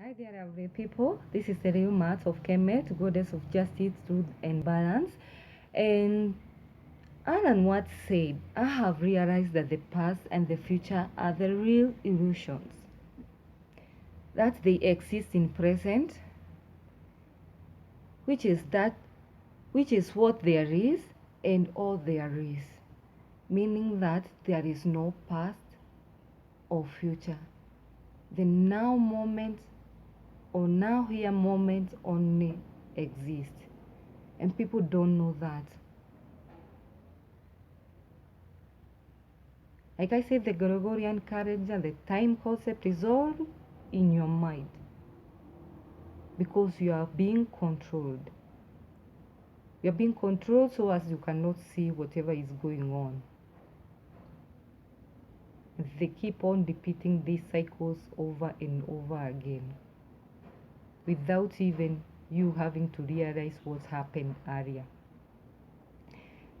Hi there, lovely people. This is the real Math of Kemet, goddess of justice, truth, and balance. And Alan Watts said, I have realized that the past and the future are the real illusions, that they exist in present, which is that which is what there is and all there is, meaning that there is no past or future. The now moment or now here moment only exists. And people don't know that. Like I said, the Gregorian calendar, the time concept is all in your mind because you are being controlled. You are being controlled so as you cannot see whatever is going on. They keep on repeating these cycles over and over again without even you having to realize what's happened earlier.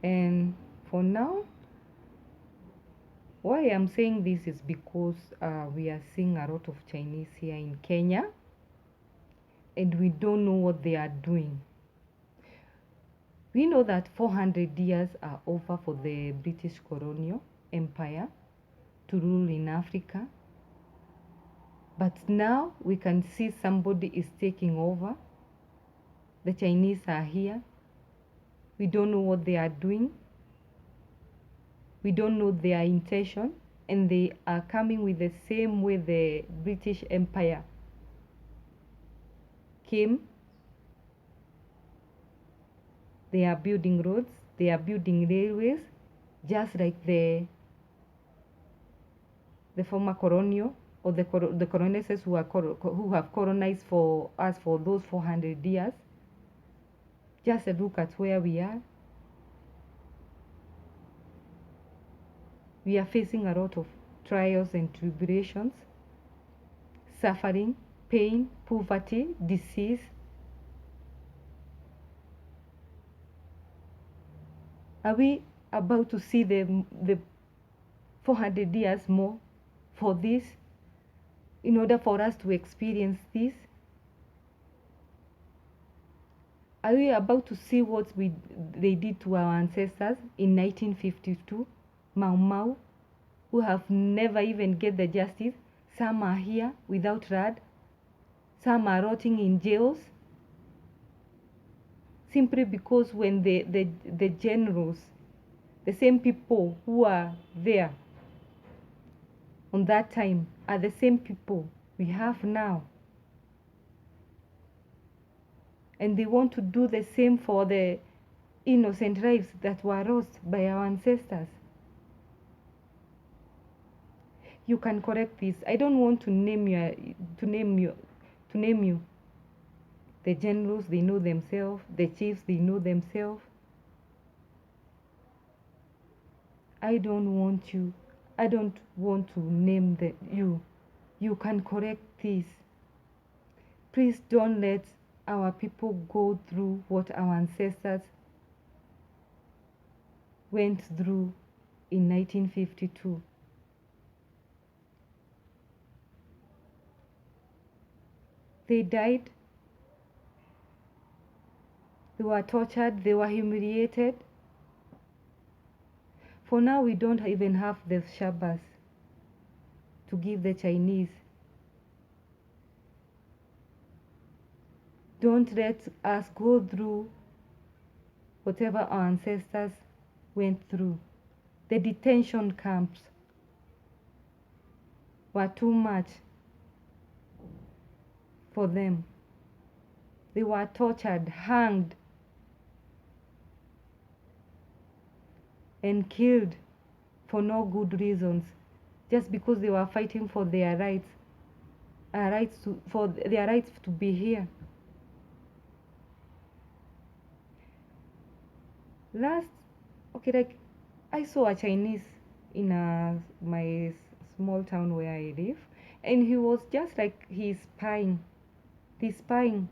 And for now, why I'm saying this is because we are seeing a lot of Chinese here in Kenya and we don't know what they are doing. We know that 400 years are over for the British colonial empire to rule in Africa. But now we can see somebody is taking over. The Chinese are here. We don't know what they are doing. We don't know their intention. And they are coming with the same way the British Empire came. They are building roads. They are building railways, just like the former colonial or the colonizers who have colonized for us for those 400 years. Just a look at where we are. We are facing a lot of trials and tribulations, suffering, pain, poverty, disease. Are we about to see the 400 years more for this in order for us to experience this? Are we about to see what they did to our ancestors in 1952? Mau Mau, who have never even get the justice. Some are here without rad. Some are rotting in jails. Simply because when the generals, the same people who are there on that time are the same people we have now. And they want to do the same for the innocent lives that were lost by our ancestors. You can correct this. I don't want to name you. The generals, they know themselves. The chiefs, they know themselves. I don't want to name you. You can correct this. Please don't let our people go through what our ancestors went through in 1952. They died. They were tortured. They were humiliated. For now, we don't even have the Shabbas to give the Chinese. Don't let us go through whatever our ancestors went through. The detention camps were too much for them. They were tortured, hanged, and killed for no good reasons, just because they were fighting for their rights, for their rights to be here. Like I saw a Chinese in my small town where I live, and he was just like he's spying. He's spying.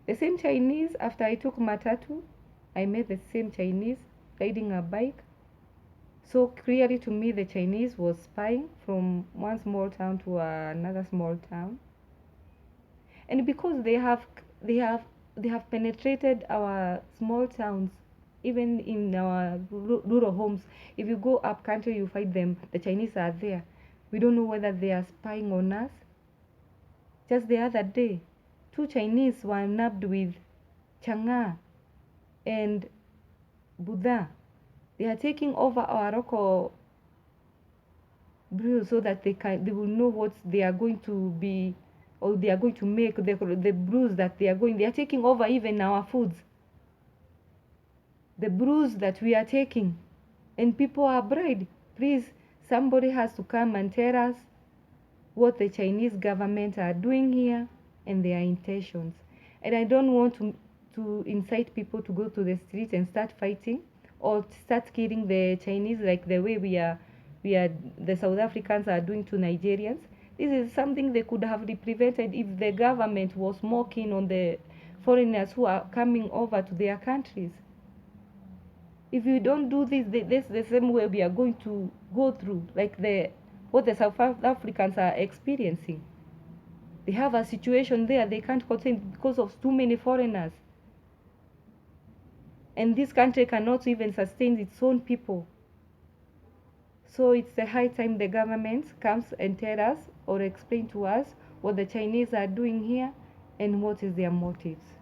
The same Chinese, after I took matatu, I met the same Chinese riding a bike. So clearly to me, the Chinese was spying from one small town to another small town. And because they have penetrated our small towns, even in our rural homes. If you go up country, you find them. The Chinese are there. We don't know whether they are spying on us. Just the other day, 2 Chinese were nabbed with changa and Buddha. They are taking over our local brews so that they will know what they are going to be, or they are going to make the brews that they are taking over even our foods, the brews that we are taking, and people are bribed. Please, somebody has to come and tell us what the Chinese government are doing here and their intentions. And I don't want to incite people to go to the streets and start fighting or start killing the Chinese like the way the South Africans are doing to Nigerians. This is something they could have prevented if the government was more keen on the foreigners who are coming over to their countries. If you don't do this the same way we are going to go through, like what the South Africans are experiencing. They have a situation there they can't contain because of too many foreigners. And this country cannot even sustain its own people. So it's a high time the government comes and tell us or explain to us what the Chinese are doing here and what is their motives.